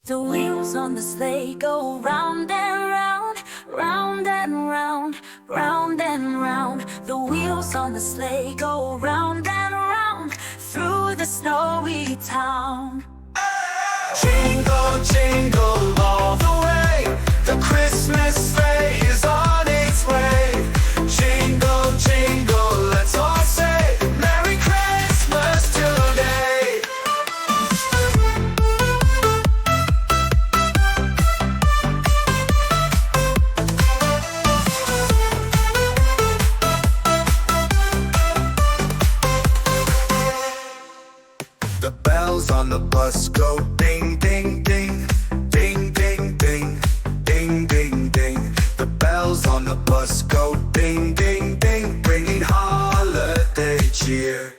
The wheels on the sleigh go round and round, round and round, round and round. The wheels on the sleigh go round and round through the snowy town. Jingle, jingle all the way, the Christmas sleigh is on its way. Jingle, jingle, let's all say Merry Christmas today. The bells on the bus go ding, ding, ding, ding, ding, ding, ding, ding, ding. The bells on the bus go ding, ding, ding, bringing holiday cheer.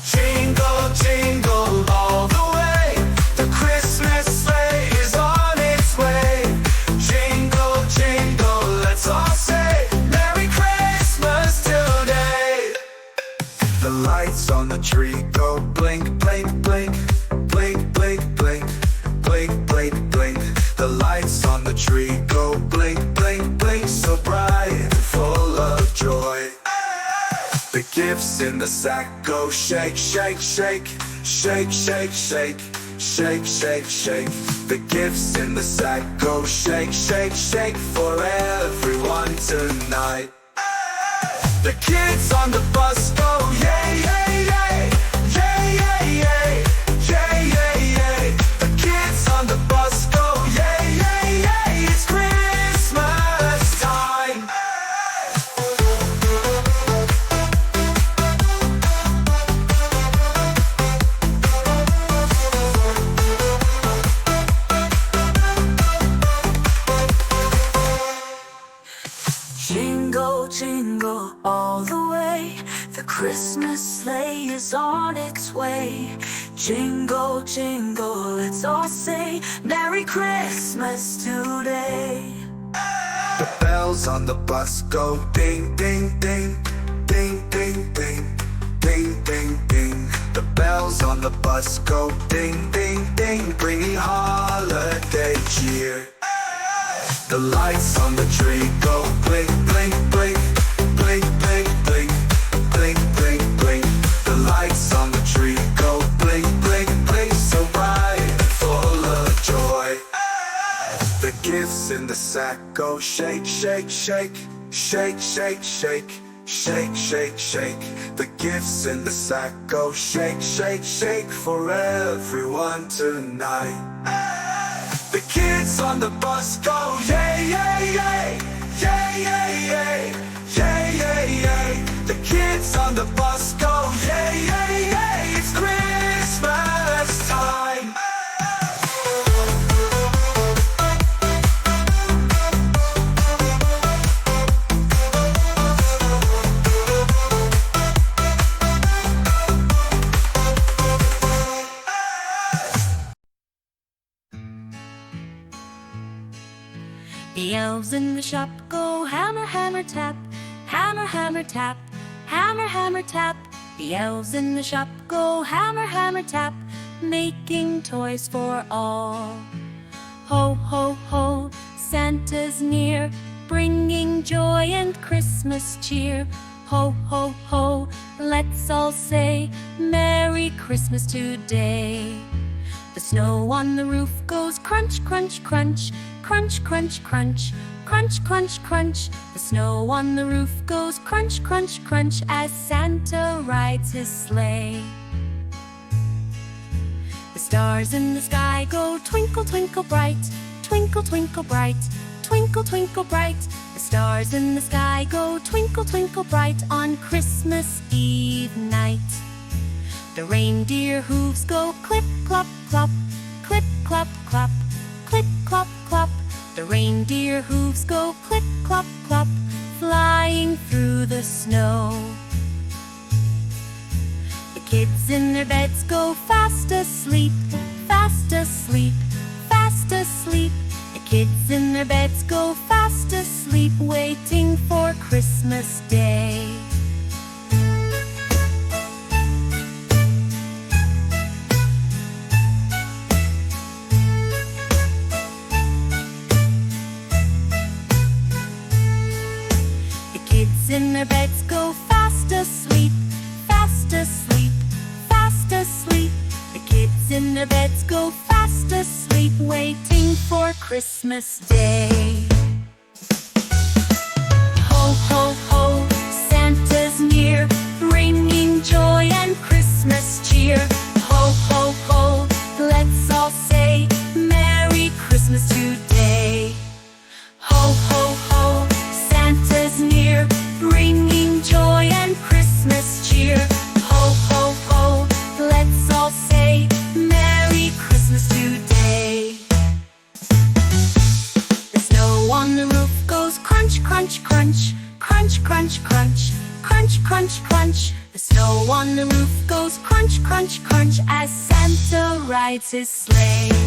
Jingle, jingle all the way, the Christmas sleigh is on its way. Jingle, jingle, let's all say Merry Christmas today. The lights on the tree go blink, blink, blink, blink, blink, blink, blink, blink, blink. The lights on the tree go blink, blink, blink, so bright and full of joy. The gifts in the sack go shake, shake, shake, shake, shake, shake, shake, shake, shake. The gifts in the sack go shake, shake, shake for everyone tonight. The kids on the bus go yay, yay, yay, yay, yay, yay, yay, yay, yay. The kids on the bus go yay, yay, yay. It's Christmas time. Jingle, jingle all the way, the Christmas sleigh is on its way. Jingle, jingle, let's all say Merry Christmas today. The bells on the bus go ding, ding, ding, ding, ding, ding, ding, ding, ding. The bells on the bus go ding, ding, ding, bringing holiday cheer. The lights on the tree go blink, blink, blink, blink, blink, blink, blink, blink, blink. The lights on the tree go blink, blink, blink, so bright and full of joy. The gifts in the sack go shake, shake, shake, shake, shake, shake, shake, shake, shake. The gifts in the sack go shake, shake, shake for everyone tonight. The kids on the bus go yay, yay, yay, yay, yay, yay, yay, yay, yay. The kids on the bus go yay, yay, yay. It's Christmas time. The elves in the shop go hammer, hammer, tap, hammer, hammer, tap, hammer, hammer, tap. The elves in the shop go hammer, hammer, tap, making toys for all. Ho, ho, ho, Santa's near, bringing joy and Christmas cheer. Ho, ho, ho, let's all say Merry Christmas today. The snow on the roof goes crunch, crunch, crunch, crunch, crunch, crunch, crunch, crunch, crunch. The snow on the roof goes crunch, crunch, crunch as Santa rides his sleigh. The stars in the sky go twinkle, twinkle bright, twinkle, twinkle bright, twinkle, twinkle bright. The stars in the sky go twinkle, twinkle bright on Christmas Eve night. The reindeer hooves go clip, clop, clop, clip, clop, clop, clip, clop, clop. The reindeer hooves go clip, clop, clop, flying through the snow. The kids in their beds go fast asleep, fast asleep, fast asleep. The kids in their beds go fast asleep, waiting for Christmas Day. in their beds go fast asleep, waiting for Christmas Day. Ho, ho, ho, Santa's near, bringing joy and Christmas cheer. Ho, ho, ho, let's all say Merry Christmas today. Ho, ho, ho, Santa's near, bringing joy and Christmas cheer. Ho, ho, ho, let's all say Merry Christmas today. The snow on the roof goes crunch, crunch, crunch, crunch, crunch, crunch, crunch, crunch, crunch. The snow on the roof goes crunch, crunch, crunch as Santa rides his sleigh.